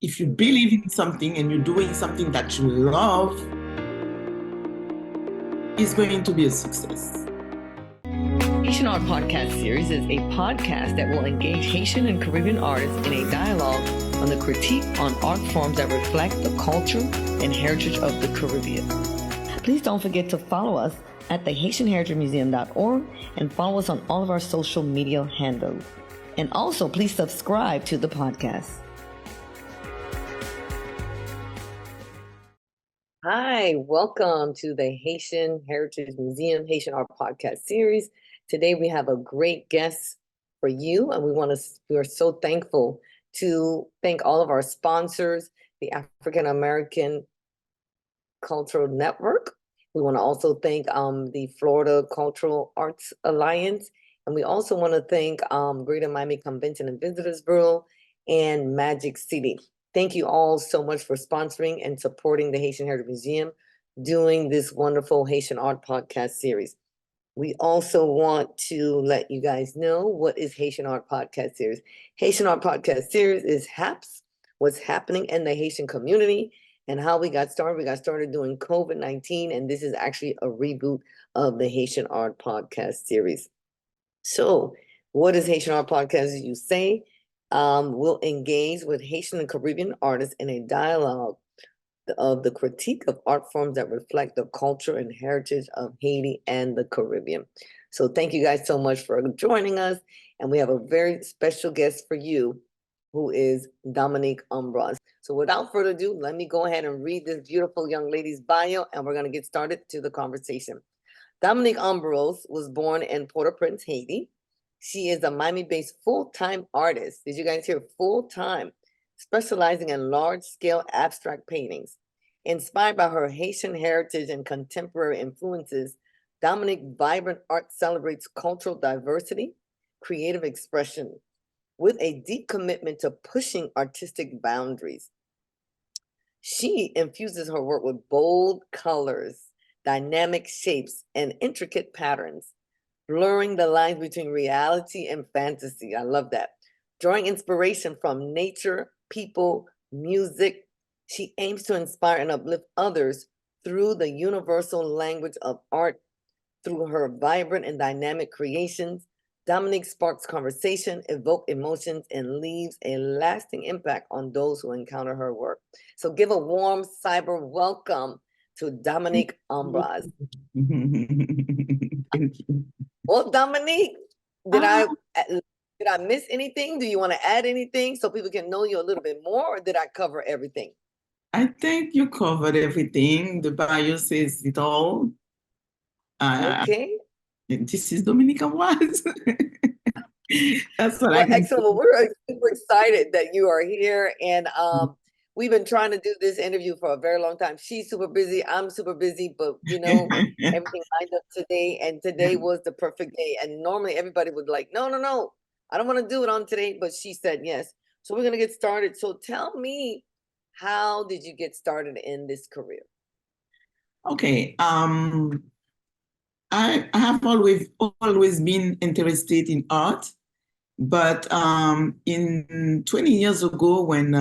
if you believe in something and you're doing something that you love, it's going to be a success. Haitian Art Podcast Series is a podcast that will engage Haitian and Caribbean artists in a dialogue on the critique on art forms that reflect the culture and heritage of the Caribbean. Please don't forget to follow us at the HaitianHeritageMuseum.org and follow us on all of our social media handles. And also, please subscribe to the podcast. Hi, welcome to the Haitian Heritage Museum Haitian Art Podcast Series. Today we have a great guest for you, and we are so thankful to thank all of our sponsors, the African American Cultural Network. We want to also thank the Florida Cultural Arts Alliance, and we also want to thank Greater Miami Convention and Visitors Bureau and Magic City. Thank you all so much for sponsoring and supporting the Haitian Heritage Museum doing this wonderful Haitian Art Podcast Series. We also want to let you guys know what is Haitian Art Podcast Series. Haitian Art Podcast Series is H.A.P.S, what's happening in the Haitian community and how we got started. We got started doing COVID-19, and this is actually a reboot of the Haitian Art Podcast Series. So what is Haitian Art Podcast, as you say? We'll engage with Haitian and Caribbean artists in a dialogue of the critique of art forms that reflect the culture and heritage of Haiti and the Caribbean. So thank you guys so much for joining us. And we have a very special guest for you, who is Dominique Ambroise. So without further ado, let me go ahead and read this beautiful young lady's bio, and we're going to get started to the conversation. Dominique Ambroise was born in Port-au-Prince, Haiti. She is a Miami-based full-time artist. Did you guys hear? Full-time, specializing in large-scale abstract paintings. Inspired by her Haitian heritage and contemporary influences, Dominique's vibrant art celebrates cultural diversity, creative expression, with a deep commitment to pushing artistic boundaries. She infuses her work with bold colors, dynamic shapes, and intricate patterns, blurring the lines between reality and fantasy. I love that. Drawing inspiration from nature, people, music, she aims to inspire and uplift others through the universal language of art. Through her vibrant and dynamic creations, Dominique sparks conversation, evokes emotions, and leaves a lasting impact on those who encounter her work. So give a warm cyber welcome to Dominique Ambroise. Well, Dominique, did I miss anything? Do you want to add anything so people can know you a little bit more, or did I cover everything? I think you covered everything. The bio says it all. Okay. This is Dominique Ambroise. That's what I can excellent. Well, we're super excited that you are here, and we've been trying to do this interview for a very long time. She's super busy. I'm super busy, but everything lined up today, and today was the perfect day. And normally everybody would like, no, I don't want to do it on today, but she said yes. So we're gonna get started. So tell me, how did you get started in this career? Okay. I have always been interested in art, but in 20 years ago, when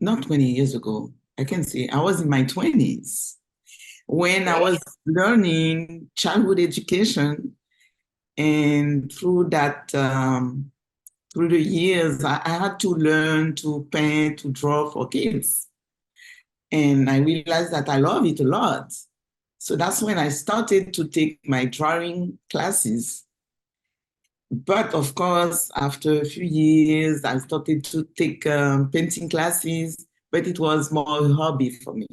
not 20 years ago, I can say I was in my 20s when I was learning childhood education, and through that through the years, I had to learn to paint, to draw for kids, and I realized that I love it a lot. So that's when I started to take my drawing classes. But of course, after a few years, I started to take painting classes, but it was more a hobby for me.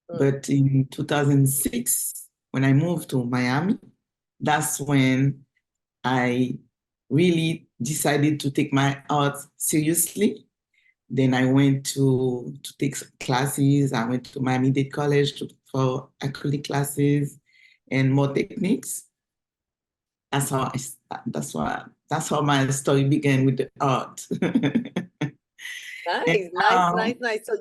But in 2006, when I moved to Miami, that's when I really decided to take my art seriously. Then I went to take classes. I went to Miami-Dade College for acrylic classes and more techniques. That's how my story began with the art. Nice. So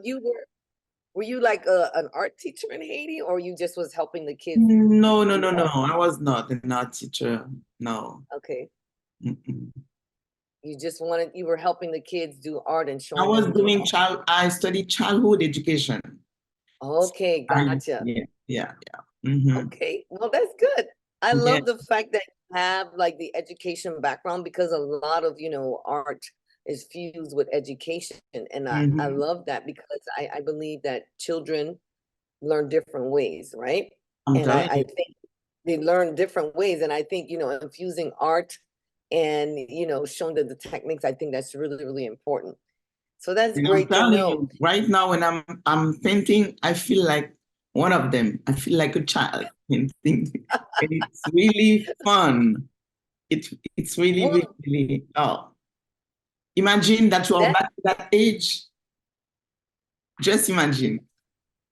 were you like an art teacher in Haiti, or you just was helping the kids? No. I was not an art teacher. No. Okay. Mm-mm. You just wanted, you were helping the kids do art and I showing was them doing doing art. I studied childhood education. Okay, gotcha. Yeah. Mm-hmm. Okay, well, that's good. I Yeah. love the fact that you have like the education background because a lot of, art is fused with education. And I Mm-hmm. love that because I believe that children learn different ways, right? I'm And telling I you. think they learn different ways. And I think, infusing art and, showing the techniques, I think that's really, really important. So that's And I'm great to telling know. you, right now when I'm painting, I feel like one of them. I feel like a child painting. And it's really fun. It's really, really, Well, really, oh. Imagine that you are that back to that age. Just imagine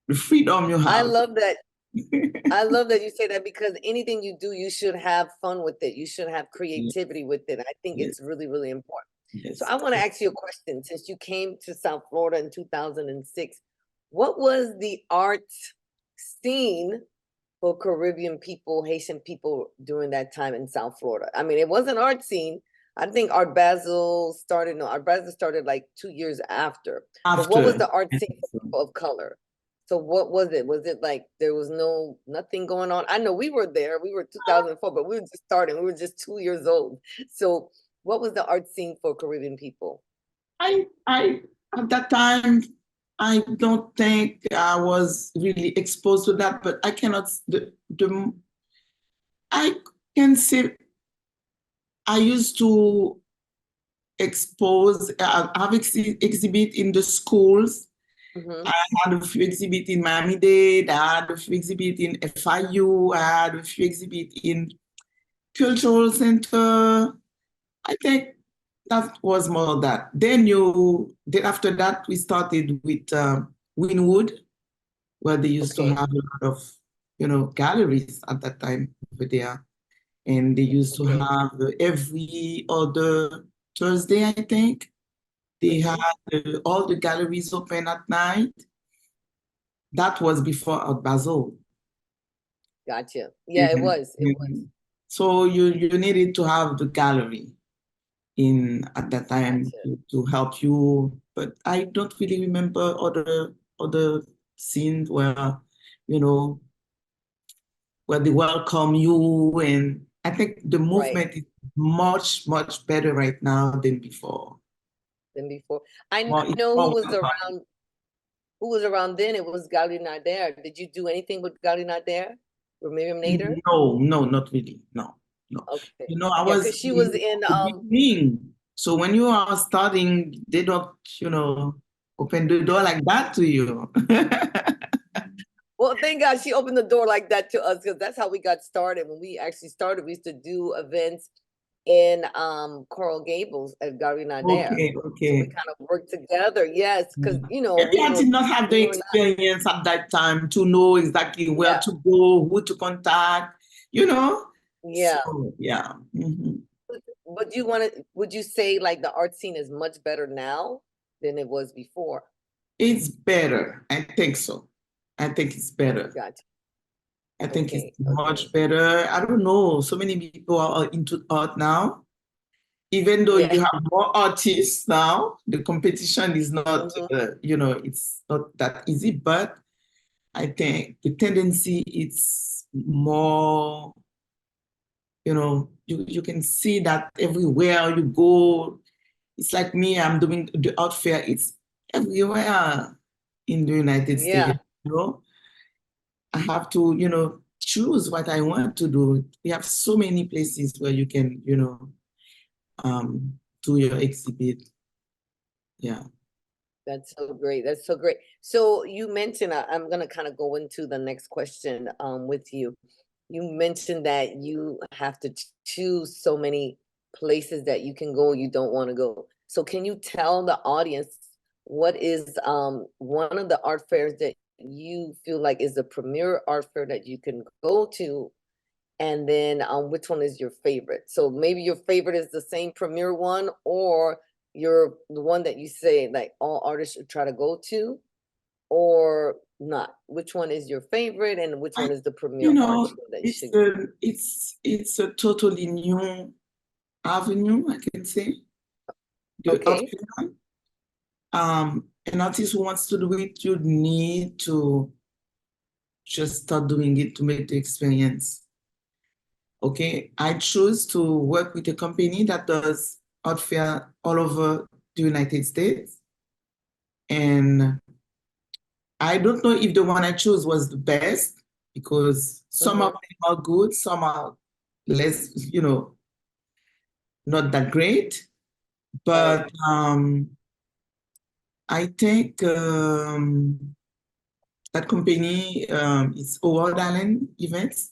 the freedom you I have. love that. I love that you say that because anything you do, you should have fun with it. You should have creativity with it. I think Yes, it's really, really important. So yes. I want to ask you a question. Since you came to South Florida in 2006, what was the art scene for Caribbean people, Haitian people during that time in South Florida? I mean, it was an art scene. I think Art Basel started, no, Art Basel started like 2 years after. But what was After. the art scene for people of color? So what was it? Was it like there was nothing going on? I know we were there. We were 2004, but we were just starting. We were just 2 years old. So what was the art scene for Caribbean people? I at that time I don't think I was really exposed to that, but I cannot I can say I used to have exhibit in the schools. Mm-hmm. I had a few exhibits in Miami-Dade. I had a few exhibits in FIU. I had a few exhibits in Cultural Center. I think that was more of that. Then after that, we started with Winwood, where they used to Okay. have a lot of, galleries at that time over there. And they used to Okay. have every other Thursday, I think. They had Mm-hmm. all the galleries open at night. That was before Art Basel. Gotcha. Yeah, it And, was. It was. so you needed to have the gallery in at that time Gotcha. to help you. But I don't really remember other scenes you know, where they welcome you. And I think the Right. movement is much, much better right now than before. Than before. I More, it's know more who was welcome. around. Who was around then? It was Gaudi Nader. Did you do anything with Gaudi Nader? Or Miriam Nader? No, no, not really. No, no. Okay. I Yeah, was because she was in in the beginning. So when you are starting, they don't, open the door like that to you. well, thank God she opened the door like that to us because that's how we got started. When we actually started, we used to do events in Coral Gables at Gaudi Nader. Okay, So we okay. kind of worked together. Yes, because Maybe I did not have the we were not, experience at that time to know exactly where yeah, to go, who to contact, you know. yeah. So yeah. But you want to, would you say like the art scene is much better now than it was before? It's better. I think so. I think it's better. Gotcha. I think it's Okay, much okay. better. I don't know. So many people are into art now. Even though Yeah. you have more artists now, the competition is not, Mhm. it's not that easy. But I think the tendency is more, you can see that everywhere you go. It's like me, I'm doing the art fair. It's everywhere in the United Yeah, States. I have to, choose what I want to do. We have so many places where you can, do your exhibit. Yeah. that's so great. That's so great. So you mentioned, I'm gonna kind of go into the next question with you. You mentioned that you have to choose so many places that you can go, you don't want to go. So can you tell the audience what is one of the art fairs that you feel like is the premier art fair that you can go to? And then which one is your favorite? So maybe your favorite is the same premier one, or you're the one that you say like all artists should try to go to, or not. Which one is your favorite, and which I, one is the premier art show that you should go? it's a totally new avenue, I can say. The Okay. option, an artist who wants to do it, you need to just start doing it to make the experience. Okay, I chose to work with a company that does art fair all over the United States. And I don't know if the one I chose was the best because some of Mm-hmm. them are good, some are less, not that great. Right. But I think that company is Howard Allen Events.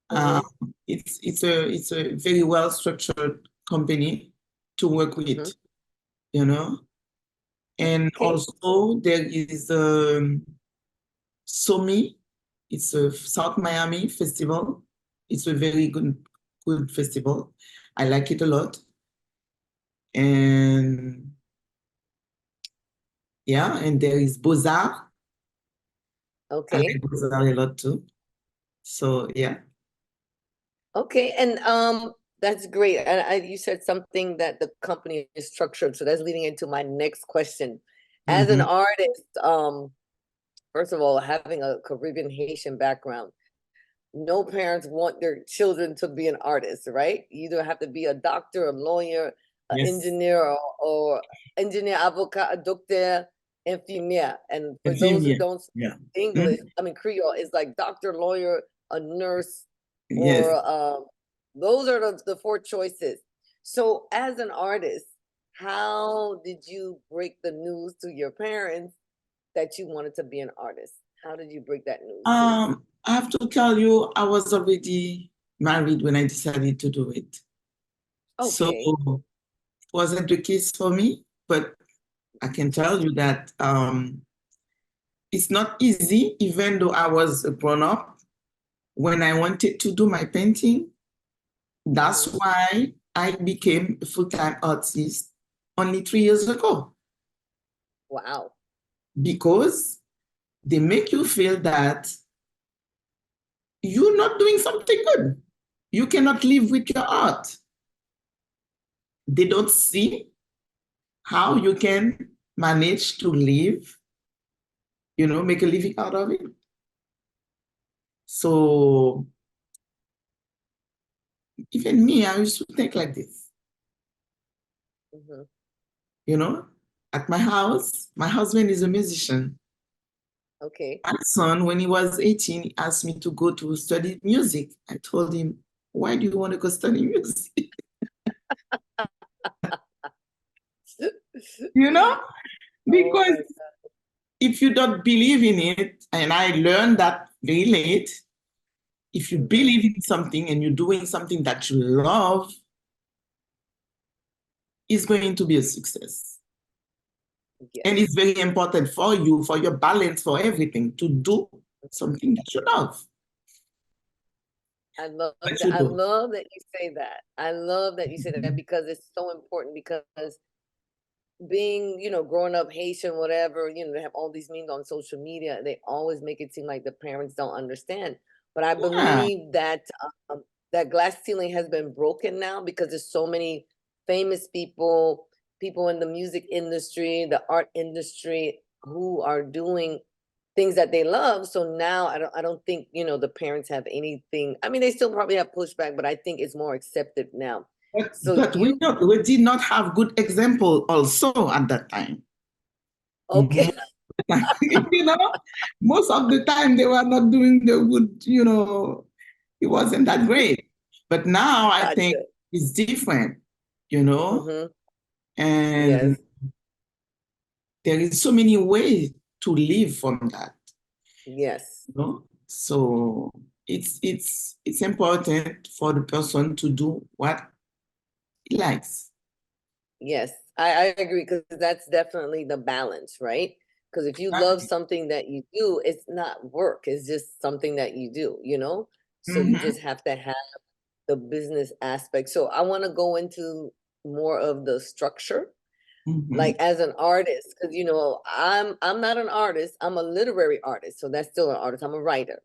Um, Mm-hmm. it's a very well structured company to work Mm-hmm. with, you know. And Okay. also there is SOMI. It's a South Miami festival. It's a very good festival. I like it a lot. And yeah, and there is Beaux-Arts. I like Okay. Beaux-Arts a lot too. So yeah. Okay. And that's great. And you said something that the company is structured. So that's leading into my next question. As an Mhm. artist, first of all, having a Caribbean Haitian background, no parents want their children to be an artist, right? You either have to be a doctor, a lawyer, an Yes. engineer, or engineer, avocat, a doctor, infirmière. And for And those who Vimier. don't speak Yeah. English, Mhm. I mean Creole, it's like doctor, lawyer, a nurse, Yes. or those are the four choices. So as an artist, how did you break the news to your parents that you wanted to be an artist? How did you break that news, please? I have to tell you, I was already married when I decided to do it. So Okay. it wasn't the case for me, but I can tell you that it's not easy, even though I was a grown up. When I wanted to do my painting, that's Mm-hmm. why I became a full-time artist only 3 years ago, Wow. because they make you feel that you're not doing something good. You cannot live with your art. They don't see how you can manage to live, make a living out of it. So even me, I used to think like this, Mm-hmm. you know. At my house, my husband is a musician. Okay. My son, when he was 18, he asked me to go to study music. I told him, why do you want to go study music? You know, Oh because my if you don't believe in it, and I learned that very late, if you God. Mm-hmm. believe in something and you're doing something that you love, it's going to be a success. And it's Yes. very important for you, for your balance, for everything, to do something that you love. I love That that. you I do. love that you say that. I love that you say that because it's so important because being, growing up Haitian, whatever, they have all these memes on social media. They always make it seem like the parents don't understand. But I Yeah. believe that that glass ceiling has been broken now because there's so many famous people, people in the music industry, the art industry, who are doing things that they love. So now I don't think, the parents have anything. I mean, they still probably have pushback, but I think it's more accepted now. So But you we did not have good example also at that time. okay. you know, most of the time they were not doing the good, it wasn't that great. But now I think Gotcha. it's different, you know, Mm-hmm. and Yes. there is so many ways to live from that, Yes. you know. So it's important for the person to do what he likes. Yes. I agree because that's definitely the balance, right? Because if you love something that you do, it's not work. It's just something that you do. So you Mhm, just have to have the business aspect. So I want to go into more of the structure, like mhm. as an artist, because I'm not an artist. I'm a literary artist, so that's still an artist. I'm a writer.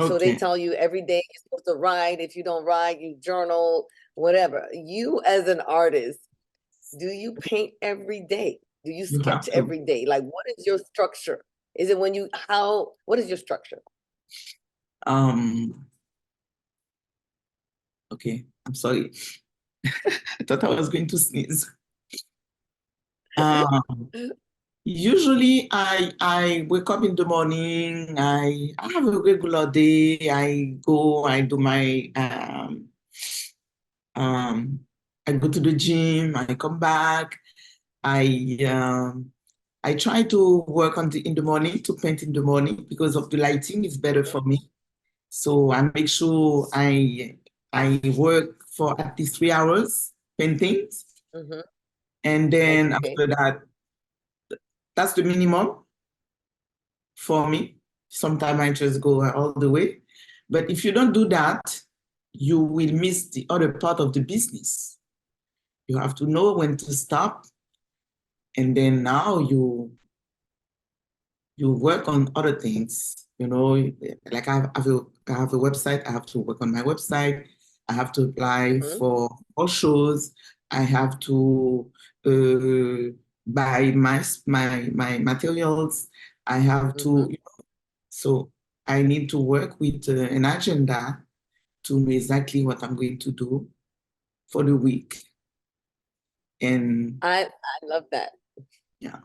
So they Okay. tell you every day you're supposed to write. If you don't write, you journal, whatever. You as an artist, Do you paint every day? Do you You have sketch to. every day? Like, what is your structure? Is it when you, what is your structure? Um, okay, I'm sorry. I thought I was going to sneeze. Um, Usually I wake up in the morning, I have a regular day. I do my um I go to the gym, I come back, I I try to work in the morning to paint in the morning because of the lighting is better for me. So I make sure I work for at least 3 hours painting. Mm-hmm. And then Okay. after that, that's the minimum for me. Sometimes I just go all the way. But if you don't do that, you will miss the other part of the business. You have to know when to stop. And then now you work on other things. Like I have a website, I have to work on my website. I have to apply Mm-hmm. for all shows. I have to buy my materials. I have Mm-hmm. to, so I need to work with an agenda to know exactly what I'm going to do for the week. And I love that. yeah.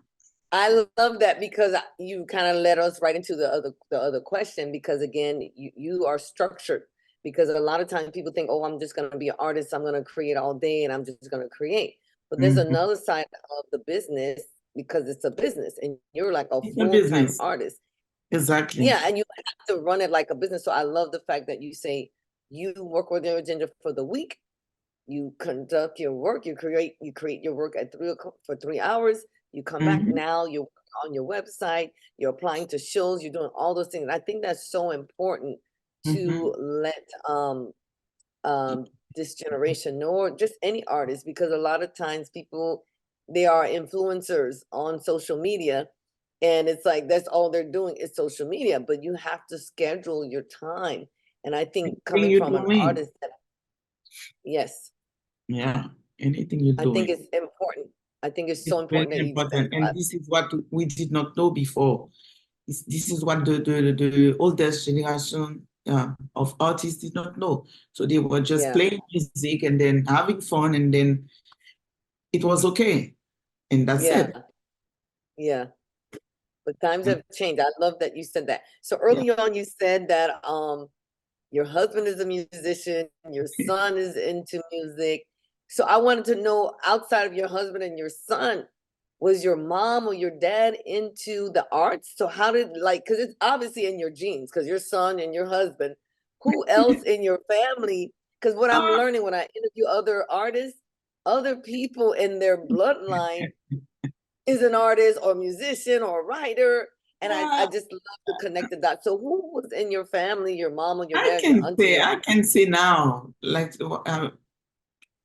I love that because you kind of led us right into the other question because again, you are structured because a lot of times people think, oh, I'm just going to be an artist, I'm going to create all day and I'm just going to create. But there's Mhm. another side of the business because it's a business and you're like a It's a full-time business. artist. Exactly. Yeah, and you have to run it like a business. So I love the fact that you say you work with your agenda for the week, you conduct your work, you create your work at 3 o'clock for 3 hours. You come back Mhm. now, you're on your website, you're applying to shows, you're doing all those things. And I think that's so important Mhm. to let this generation know, or just any artist, because a lot of times people they are influencers on social media, and it's like that's all they're doing is social media. But you have to schedule your time, and I think Anything coming you're from an doing. artist, yes. Yeah. Anything you're I think doing. it's important. I think it's It's so very important that you do that. important. And this is what we did not know before. This is what the oldest generation of artists did not know. So they were just Yeah, playing music and then having fun, and then it was okay. And that's yeah, it. yeah. But times And have changed. I love that you said that. So yeah. early on, you said that your husband is a musician, your son is into music. So I wanted to know, outside of your husband and your son, was your mom or your dad into the arts? So how did like, because it's obviously in your genes, because your son and your husband, who else in your family? Because what I'm Ah, learning when I interview other artists, other people in their bloodline is an artist or musician or writer. And I ah, just love to connect the dots. So who was in your family, your mom or your I dad, your can auntie, say, your I can say now, like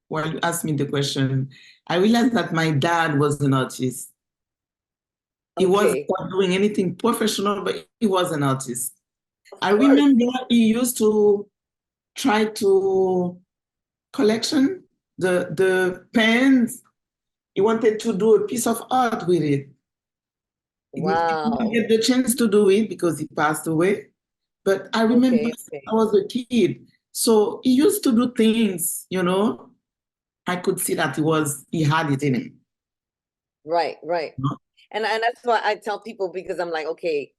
while you asked me the question, I realized that my dad was an artist. He wasn't okay. doing anything professional, but he was an artist. Of I course. remember he used to try to collection the pens. He wanted to do a piece of art with it. He did not Wow. get the chance to do it because he passed away. But I remember Okay, since okay. I was a kid. So he used to do things. I could see that he had it in him. Right, right. And that's why I tell people because I'm like, okay,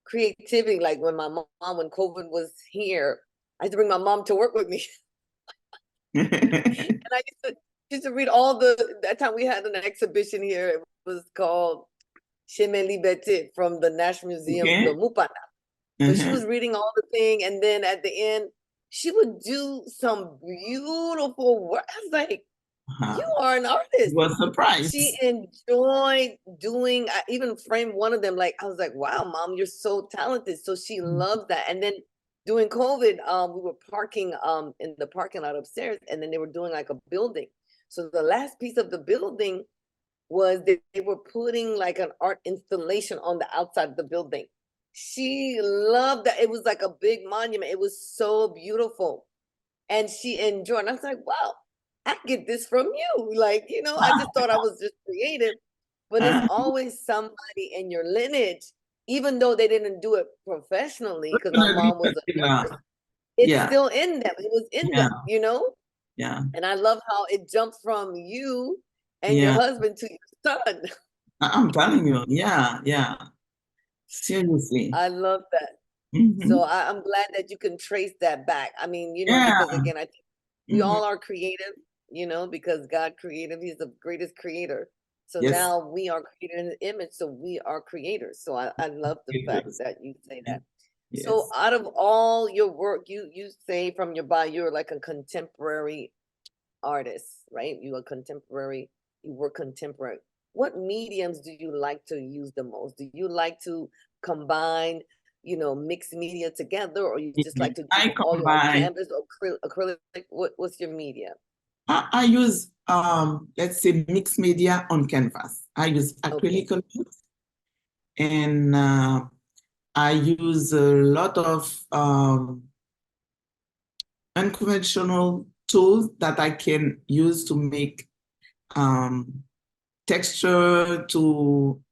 creativity, like when my mom, when COVID was here, I had to bring my mom to work with me. And I used to read all that time we had an exhibition here. It was called Chemin Liberté from the National Museum de Okay. Mupana. So she Uh-huh. was reading all the thing, and then at the end, she would do some beautiful work. I was like, "You Uh-huh. are an He artist." was She surprised. enjoyed doing. I even framed one of them. Like I was like, "Wow, mom, you're so talented." So she loved that. And then during COVID, we were parking in the parking lot upstairs, and then they were doing like a building. So the last piece of the building was they were putting like an art installation on the outside of the building. She loved that. It was like a big monument. It was so beautiful. And she enjoyed. And I was like, wow. I get this from you. Like, I just thought I was just creative, but it's always somebody in your lineage, even though they didn't do it professionally, because my mom was a Yeah, nurse, it's yeah, still in them. It was in yeah, them. yeah, And I love how it jumps from you and your yeah. husband to your son. I'm telling you, yeah, yeah. Seriously. I love that. So Hmm. I'm glad that you can trace that back. I mean, Yeah. because again, I think we Hmm. all are creative, because God created, He's the greatest creator. So Yes. now we are created in the image, so we are creators. So I love the fact Yes. that you say Yeah. that. So Yes. out of all your work, you say from your bio, you're like a contemporary artist, right? You work contemporary. What mediums do you like to use the most? Do you like to combine, mix media together, or you just like to do I all your on combine, canvas or acrylic? What's your media? I use, let's say, mixed media on canvas. I use Okay. acrylic colors, and I use a lot of unconventional tools that I can use to make um, texture, to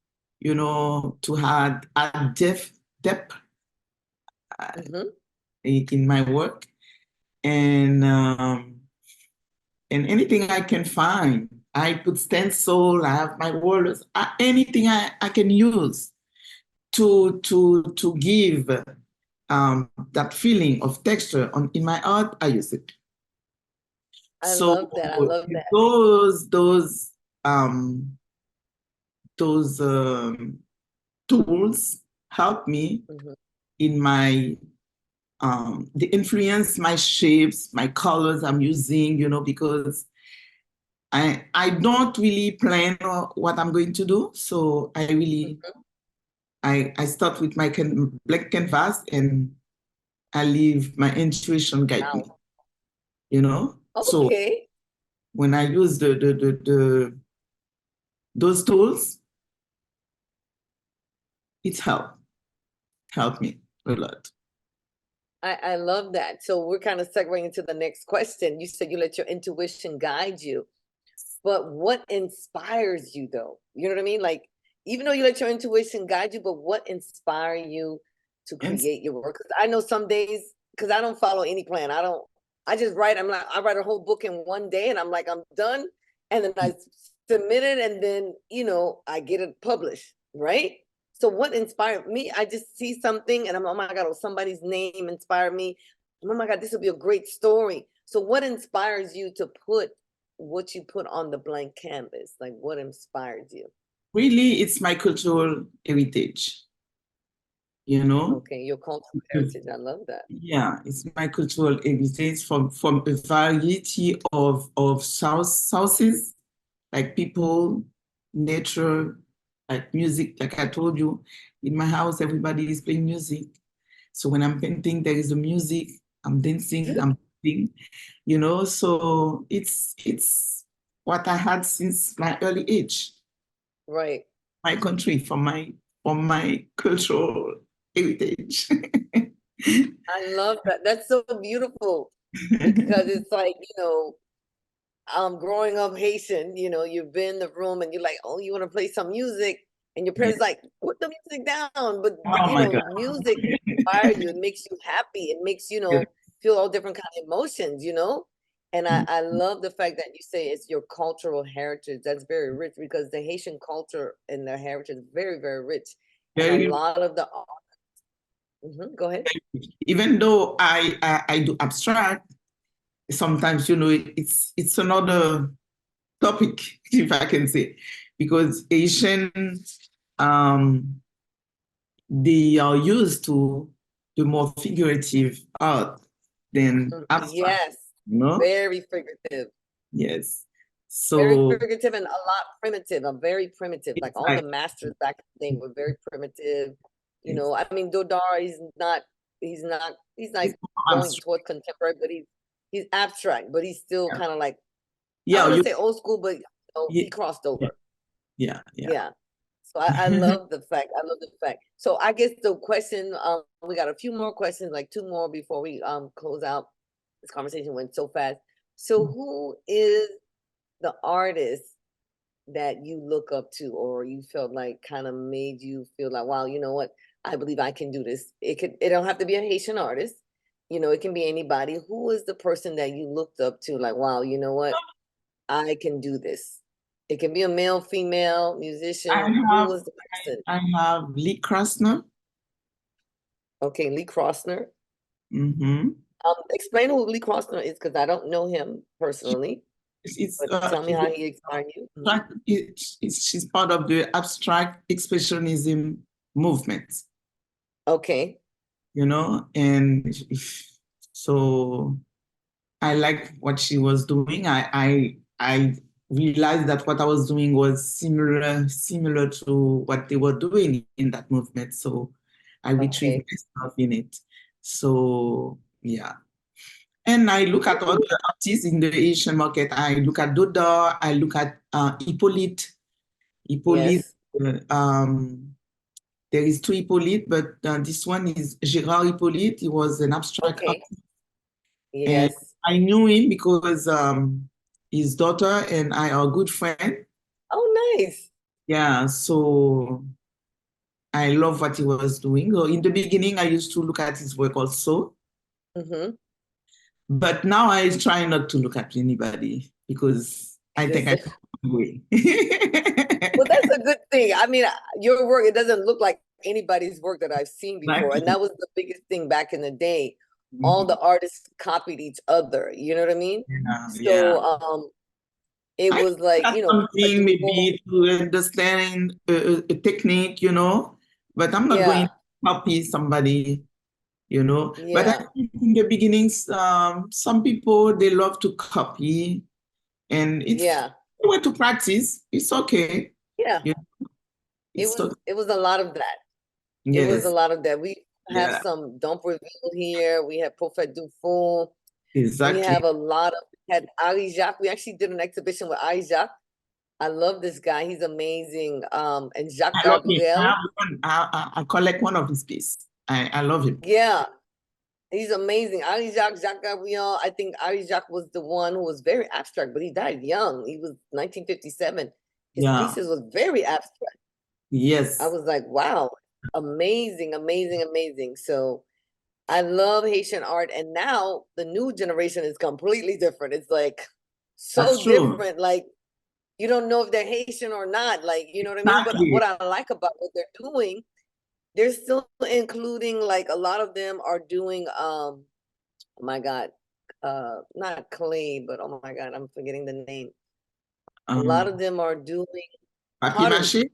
add depth Mm-hmm. in my work, and anything I can find. I put stencil, I have my wallets, anything I can use to give that feeling of texture in my art, I use it. I So love that. I love that. those those um, those tools help me Mm-hmm. in my they influence my shapes, my colors I'm using, because I don't really plan what I'm going to do. So Mm-hmm. I start with my blank canvas, and I leave my intuition guide me, Wow. So Okay. when I use those tools, it's help me a lot. I love that. So we're kind of segueing into the next question. You said you let your intuition guide you. But what inspires you though? You know what I mean? Like, even though you let your intuition guide you, but what inspires you to And create your work? Because I know some days, because I don't follow any plan. I just write. I write a whole book in one day and I'm like, I'm done. And then I submit it and then, I get it published, right? So what inspired me? I just see something and I'm, oh my God, oh, somebody's name inspired me. Oh my God, this will be a great story. So what inspires you to put what you put on the blank canvas? Like, what inspired you? really, it's my cultural heritage, you know? Okay, your cultural heritage. I love that. Yeah, it's my cultural heritage from a variety of sources, like people, nature, like music. Like I told you, in my house, everybody is playing music. So when I'm painting, there is a music. I'm dancing. I'm painting. So it's what I had since my early age. Right. My country, from my cultural heritage. I love that. That's so beautiful because it's like, growing up Haitian, you've been in the room and you're like, oh, you want to play some music? And your Yeah. parents like, put the music down. But, Oh my God. music inspires you. It makes you happy. It makes, Yes. feel all different kind of emotions. And I love the fact that you say it's your cultural heritage. That's very rich because the Haitian culture and their heritage is very, very rich. And a Very, lot of the, go ahead. even though I do abstract, sometimes it's another topic, if I can say, because Asian, um, they are used to the more figurative art than abstract, Yes, you know? very figurative. Yes. Very So figurative and a lot primitive. I'm very primitive. Like it's all the like, masters back in the day were very primitive. it's, I mean, Dodar, he's it's like more going abstract. towards contemporary, but he's abstract, but he's still Yeah, kind of like, I yeah, want to say old school, but yeah, he crossed yeah, over. yeah, yeah. Yeah. So I love the fact. I love the fact. So I guess the question, we got a few more questions, like two more before we close out. This conversation went so fast. So who is the artist that you look up to, or you felt like kind of made you feel like, wow, you know what? I believe I can do this. It don't have to be a Haitian artist. It can be anybody. Who is the person that you looked up to, like, wow, you know what? I can do this. It can be a male, female, I musician. Who have was the person? I have Lee Krasner. Okay, Lee Krosner. Mm-hmm. Explain who Lee Krosner is, because I don't know him personally, It's but tell me how he inspired you. she's part of the abstract expressionism movement, Okay, and so I like what she was doing. I realized that what I was doing was similar to what they were doing in that movement. So I retrieved okay. myself in it. So yeah. And I look at other artists in the Asian market. I look at Doda, I look at Hippolyte. Hippolyte, Yes. there is two Hippolyte, but this one is Gérard Hippolyte. He was an abstract Okay. artist. And Yes. I knew him because his daughter and I are good friends. Oh, nice. Yeah, so I love what he was doing. So in the beginning, I used to look at his work also, Mm-hmm. but now I try not to look at anybody because I think I know my way. Well, that's a good thing. I mean, your work, it doesn't look like anybody's work that I've seen before. And Exactly. that was the biggest thing back in the day. All Mhm. the artists copied each other. You know what I mean? Yeah, yeah. So it I was like, got a something duo. maybe to understand a technique, but I'm not going Yeah, to copy somebody. But I yeah, think in the beginnings, some people they love to copy, and it's yeah, a way to practice. It's okay. yeah. You know, It it's was okay. it was a lot of that. It was a Yes, lot of that. We have yeah, some Don't Reveal here. We have Prophet Dufour. We exactly. have a lot of, we had Ali Jacques. We actually did an exhibition with Ali Jacques. I love this guy. He's amazing. And Jacques I love him. Gabriel. I collect one of his pieces. I love him. Yeah, he's amazing. Ali Jacques, Jacques Gabriel. I think Ali Jacques was the one who was very abstract, but he died young. He was 1957. His Yeah. pieces was very abstract. I Yes. was like, wow, amazing, amazing, amazing. So I love Haitian art, and now the new generation is completely different. It's like That's so true. different. Like you don't know if they're Haitian or not. Like, you know what I mean? But Exactly. what I like about what they're doing, they're still including, like, a lot of them are doing oh my God, not clay, but oh my God, I'm forgetting the name. A lot of Um, them are doing papier pottery. mâché,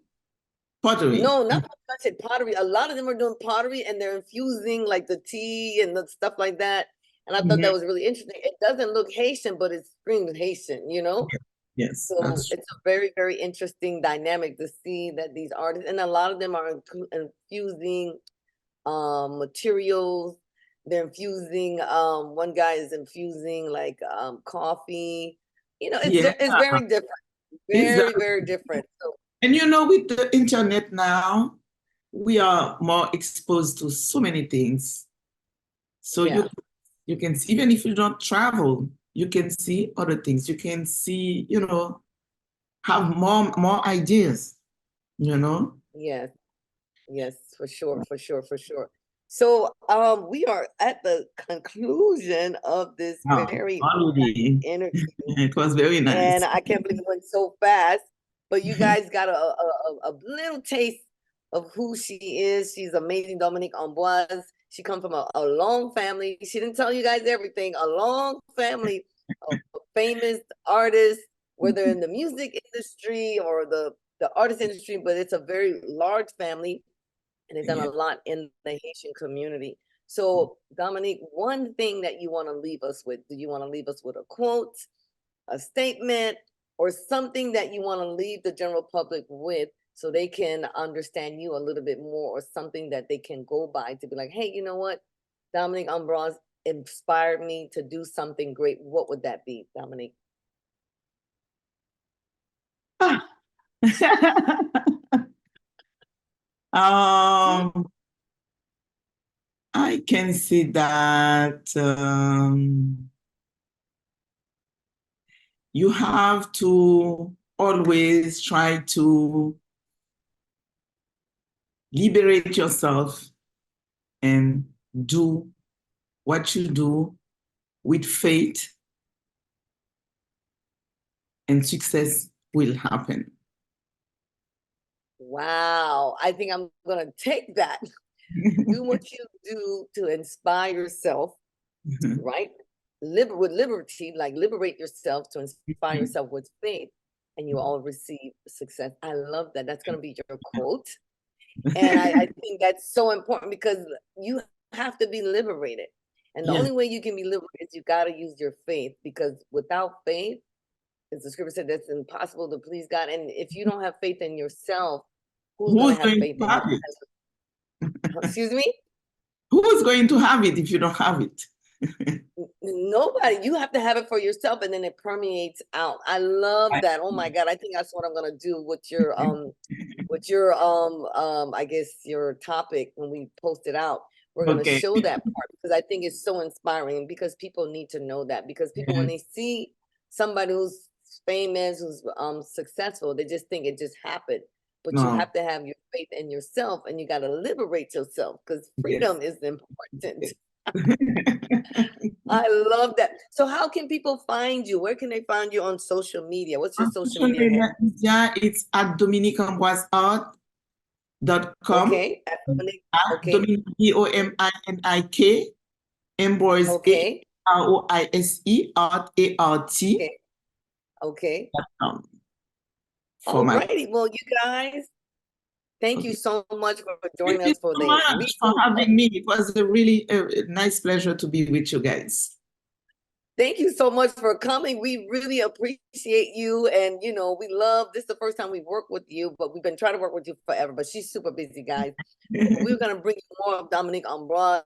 pottery. No, not I said pottery. A lot of them are doing pottery and they're infusing like the tea and the stuff like that. And I thought that Mhm. was really interesting. It doesn't look Haitian, but it screams Haitian. Yes, So that's true. it's a very, very interesting dynamic to see that these artists, and a lot of them are infusing materials. They're infusing, one guy is infusing like coffee. Yeah, It's very different. Very, exactly. very different. So And with the internet now, we are more exposed to so many things. So yeah, you can see, even if you don't travel, you can see other things. You can see, have more ideas, you know. yes. Yes, for sure, for sure, for sure. So, we are at the conclusion of this Wow, very already. interview, It was very and nice. I can't believe it went so fast. But you guys got a little taste of who she is. She's amazing, Dominique Ambroise. She comes from a long family. She didn't tell you guys everything. A long family of famous artists, whether in the music industry or the artist industry, but it's a very large family and they've done a Yeah. lot in the Haitian community. So, Dominique, one thing that you want to leave us with, do you want to leave us with a quote, a statement, or something that you want to leave the general public with so they can understand you a little bit more, or something that they can go by to be like, hey, you know what? Dominique Ambroise inspired me to do something great. What would that be, Dominique? um, I can say that you have to always try to liberate yourself and do what you do with faith, and success will happen. Wow. I think I'm going to take that. Do what you do to inspire yourself, right? With liberty, like liberate yourself to inspire yourself with faith, and you all receive success. I love that. That's going to be your quote. And I think that's so important because you have to be liberated. And the Yes. only way you can be liberated is you got to use your faith, because without faith, as the scripture said, that's impossible to please God. And if you don't have faith in yourself, who's going Who's to have going faith to in you? have it? Excuse me? Who's going to have it if you don't have it? Nobody. You have to have it for yourself, and then it permeates out. I love that. Oh my God. I think that's what I'm gonna do with your I guess your topic when we post it out. We're gonna Okay. show that part because I think it's so inspiring, because people need to know that, because people when they see somebody who's famous, who's successful, they just think it just happened. But you No. have to have your faith in yourself, and you got to liberate yourself, because freedom is important. I love that. So how can people find you? Where can they find you on social media? What's your social media handle? Yeah, it's at DominiqueAmbroiseArt.com. Okay. Okay. Dominik, Dominik, Ambroise, Okay. Roise, Art, A-R-T. Okay. Okay. For All my. righty. Well, you guys, thank you so much for Thank joining you us for so the much for reboot. having me. It was a really nice pleasure to be with you guys. Thank you so much for coming. We really appreciate you. And, you know, we love, this is the first time we've worked with you, but we've been trying to work with you forever, but she's super busy, guys. We're going to bring you more of Dominique Ambroise,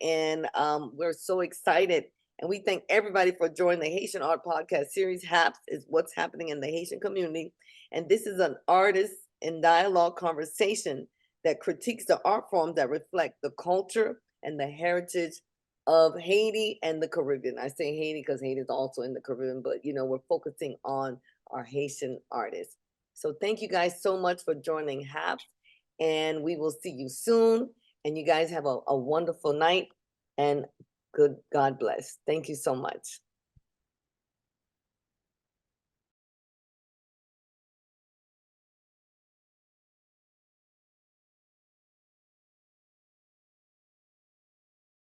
and we're so excited. And we thank everybody for joining the Haitian Art Podcast series. H.A.P.S is what's happening in the Haitian community. And this is an artist in dialogue conversation that critiques the art forms that reflect the culture and the heritage of Haiti and the Caribbean. I say Haiti because Haiti is also in the Caribbean, but you know, we're focusing on our Haitian artists. So thank you guys so much for joining H.A.P.S, and we will see you soon. And you guys have a wonderful night, and God bless. Thank you so much.